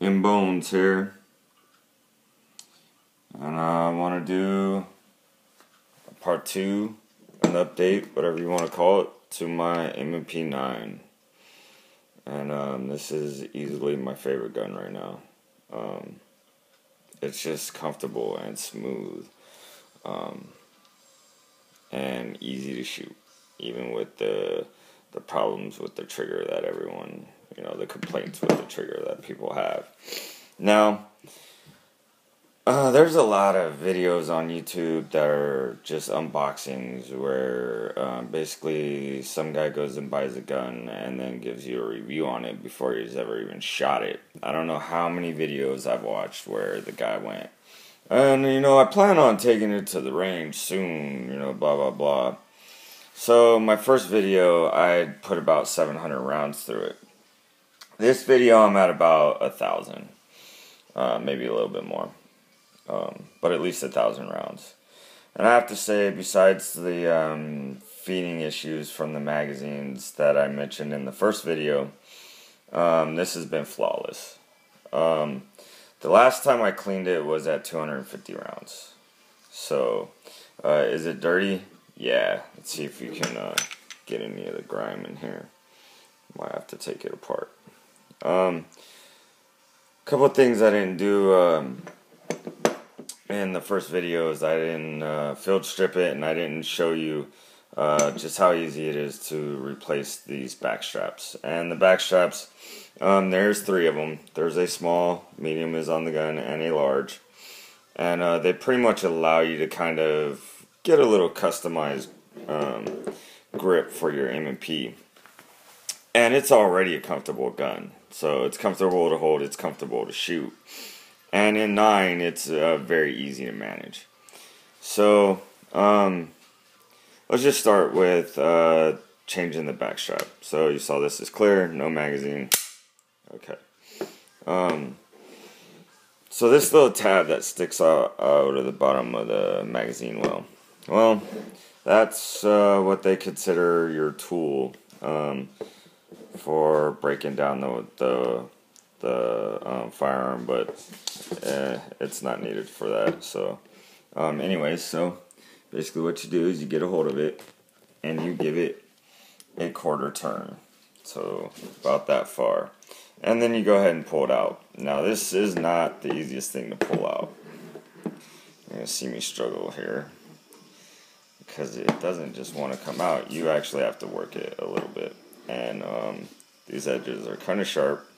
in Bones here, and I want to do a part 2, an update, whatever you want to call it, to my MP9. And this is easily my favorite gun right now. It's just comfortable and smooth, and easy to shoot, even with the problems with the trigger that everyone, the complaints with the trigger that people have. Now, there's a lot of videos on YouTube that are just unboxings where basically some guy goes and buys a gun and then gives you a review on it before he's ever even shot it. I don't know how many videos I've watched where the guy went, and I plan on taking it to the range soon, blah blah blah. So my first video, I put about 700 rounds through it. This video, I'm at about 1,000, maybe a little bit more, but at least 1,000 rounds. And I have to say, besides the feeding issues from the magazines that I mentioned in the first video, this has been flawless. The last time I cleaned it was at 250 rounds. So, is it dirty? Yeah. Let's see if we can get any of the grime in here. Might have to take it apart. Couple of things I didn't do in the first video is I didn't field strip it, and I didn't show you just how easy it is to replace these back straps. And the back straps, there's 3 of them. There's a small, medium is on the gun, and a large. And they pretty much allow you to kind of get a little customized grip for your M&P. And it's already a comfortable gun. So it's comfortable to hold, it's comfortable to shoot. And in 9, it's very easy to manage. So, let's just start with changing the back strap. So you saw this is clear, no magazine. Okay. So this little tab that sticks out of the bottom of the magazine well, that's what they consider your tool for breaking down the firearm, but it's not needed for that. So anyways, so basically what you do is you get a hold of it and you give it a quarter turn, so about that far, and then you go ahead and pull it out. Now this is not the easiest thing to pull out. You're gonna see me struggle here because it doesn't just want to come out. You actually have to work it a little bit, and these edges are kind of sharp,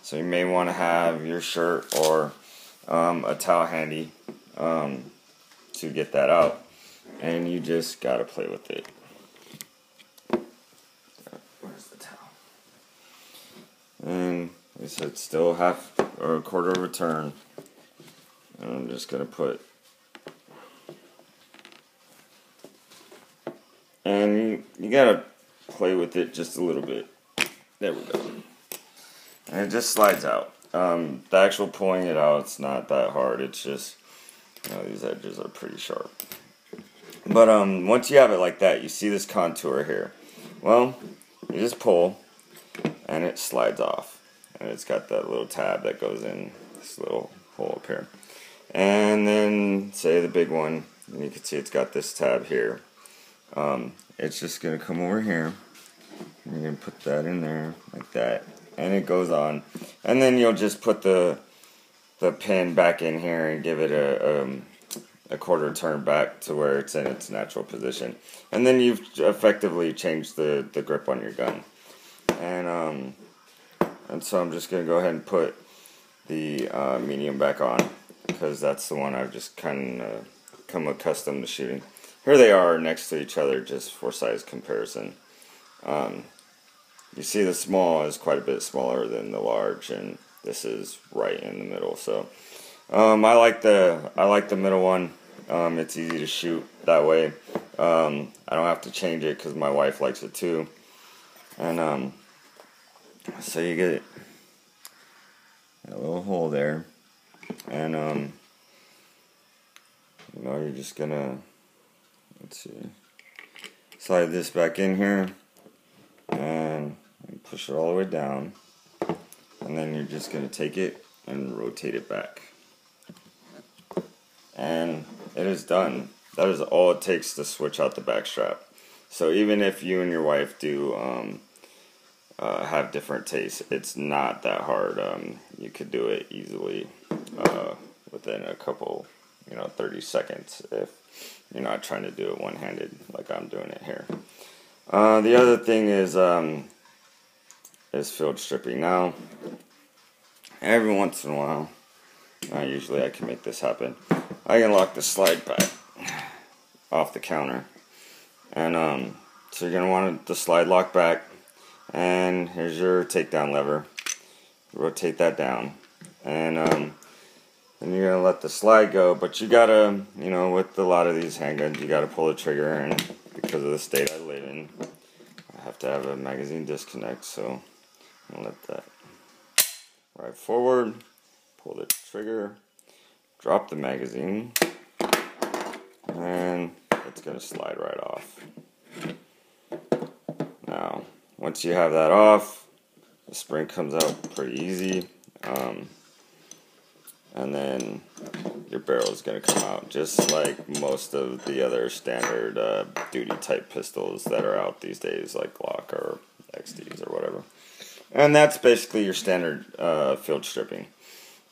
so you may want to have your shirt or a towel handy to get that out, and you just gotta play with it. Where's the towel? And like I said, still half or a quarter of a turn, and I'm just gonna put, and you gotta play with it just a little bit. There we go. And it just slides out. The actual pulling it out, it's not that hard. It's just, these edges are pretty sharp. But once you have it like that, you see this contour here. Well, you just pull, and it slides off. And it's got that little tab that goes in this little hole up here. And then, say the big one, and you can see it's got this tab here. It's just going to come over here. And you're going to put that in there, like that. And it goes on, and then you'll just put the pin back in here and give it a quarter turn back to where it's in its natural position, and then you've effectively changed the grip on your gun. And so I'm just gonna go ahead and put the medium back on, because that's the one I've just kind of come accustomed to shooting. Here they are next to each other just for size comparison. You see the small is quite a bit smaller than the large, and this is right in the middle. So I like the middle one. It's easy to shoot that way. I don't have to change it because my wife likes it too. And so you get a little hole there, and you're just gonna, let's see, slide this back in here and push it all the way down, and then you're just going to take it and rotate it back. And it is done. That is all it takes to switch out the back strap. So even if you and your wife do have different tastes, it's not that hard. You could do it easily within a couple, 30 seconds if you're not trying to do it one-handed like I'm doing it here. The other thing is field stripping. Now, every once in a while, usually I can make this happen, I can lock the slide back off the counter. And so you're going to want the slide lock back, and here's your takedown lever. Rotate that down, and then you're going to let the slide go, but you got to, with a lot of these handguns, you got to pull the trigger, and because of the state I live in, I have to have a magazine disconnect, so I'm going to let that right forward, pull the trigger, drop the magazine, and it's going to slide right off. Now, once you have that off, the spring comes out pretty easy, and then your barrel is going to come out just like most of the other standard duty type pistols that are out these days, like Glock or XDs or whatever. And that's basically your standard field stripping.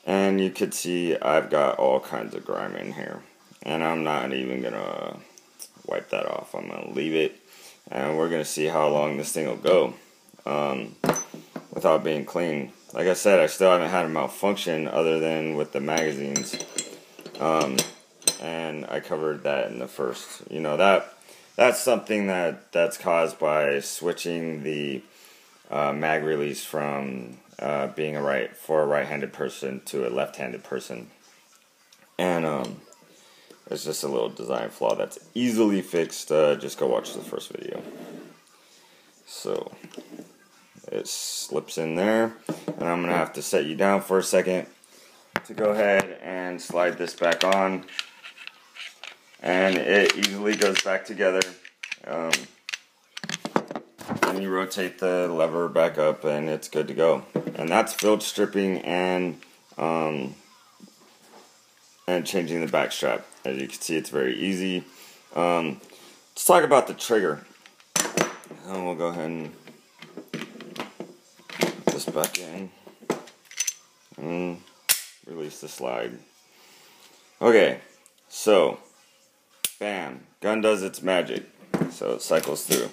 And you could see I've got all kinds of grime in here, and I'm not even going to wipe that off. I'm going to leave it, and we're going to see how long this thing will go without being clean. Like I said, I still haven't had a malfunction other than with the magazines, and I covered that in the first. That's something that's caused by switching the mag release from being for a right-handed person to a left-handed person, and it's just a little design flaw that's easily fixed. Just go watch the first video. So it slips in there, and I'm gonna have to set you down for a second to go ahead and slide this back on, and it easily goes back together. And you rotate the lever back up, and it's good to go. And that's field stripping and changing the back strap. As you can see, it's very easy. Let's talk about the trigger. And we'll go ahead and put this back in and release the slide. Okay, so bam, gun does its magic. So it cycles through.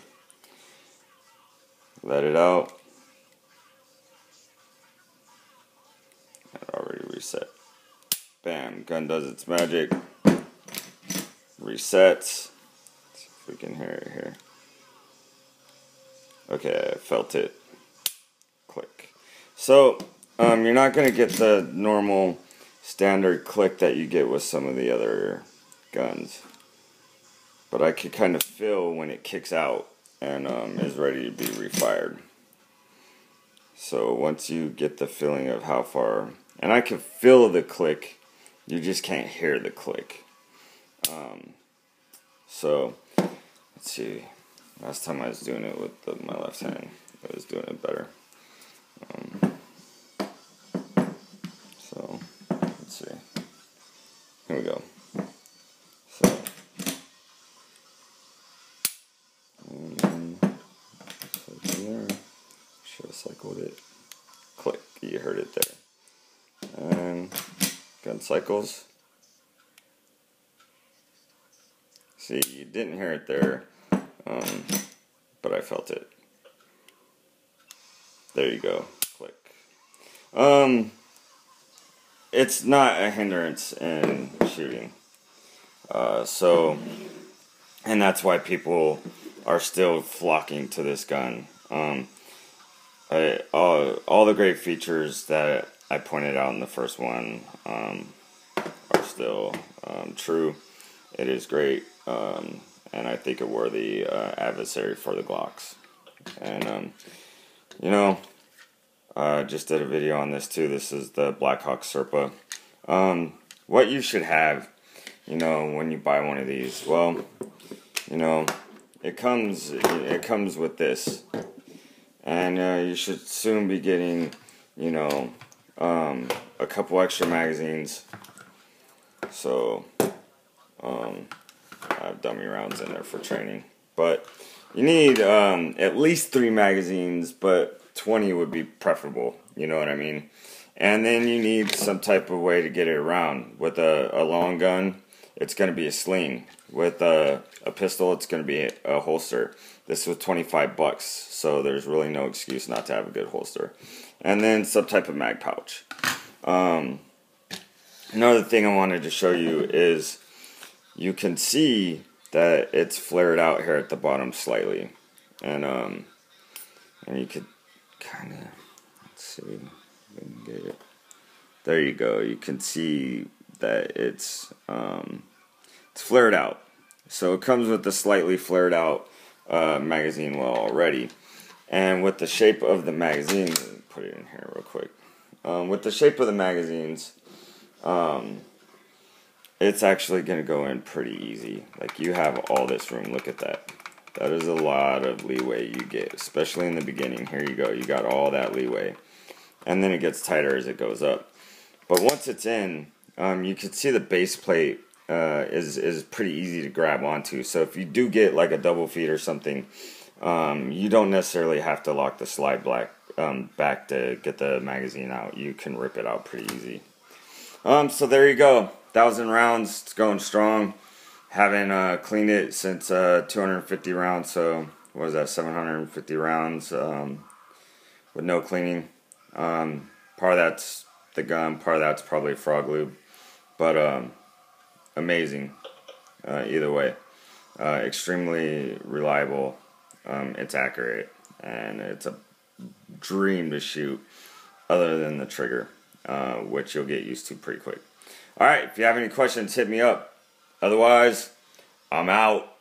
Let it out. It already reset. Bam, gun does its magic. Resets. Let's see if we can hear it here. Okay, I felt it. Click. So, you're not going to get the normal standard click that you get with some of the other guns. But I could kind of feel when it kicks out and is ready to be refired. So once you get the feeling of how far, and I can feel the click, you just can't hear the click. So let's see, last time I was doing it with my left hand, I was doing it better. So let's see, here we go. So there, should have cycled it. Click, you heard it there. And gun cycles. See, you didn't hear it there, but I felt it. There you go. Click. It's not a hindrance in shooting. And that's why people are still flocking to this gun. All the great features that I pointed out in the first one are still true. It is great, and I think a worthy adversary for the Glocks. And just did a video on this too. This is the Black Hawk Serpa. What you should have, when you buy one of these, well, it comes with this, and you should soon be getting, a couple extra magazines. So I have dummy rounds in there for training. But you need at least 3 magazines, but 20 would be preferable. You know what I mean? And then you need some type of way to get it around. With a long gun, it's going to be a sling. With a pistol, it's going to be a holster. This was $25, so there's really no excuse not to have a good holster. And then some type of mag pouch. Another thing I wanted to show you is you can see that it's flared out here at the bottom slightly. And you could kind of, let's see, if we can get it. There you go. You can see that it's flared out. So it comes with a slightly flared out magazine well already. And with the shape of the magazine, let me put it in here real quick. With the shape of the magazines, it's actually going to go in pretty easy. Like, you have all this room. Look at that. That is a lot of leeway you get, especially in the beginning. Here you go. You got all that leeway. And then it gets tighter as it goes up. But once it's in, you can see the base plate is pretty easy to grab onto. So if you do get like a double feed or something, you don't necessarily have to lock the slide back to get the magazine out. You can rip it out pretty easy. So there you go. 1,000 rounds. It's going strong. Haven't cleaned it since 250 rounds. So what was that? 750 rounds with no cleaning. Part of that's the gun. Part of that's probably frog lube. But amazing. Either way, extremely reliable. It's accurate, and it's a dream to shoot. Other than the trigger, which you'll get used to pretty quick. Alright, if you have any questions, hit me up. Otherwise, I'm out.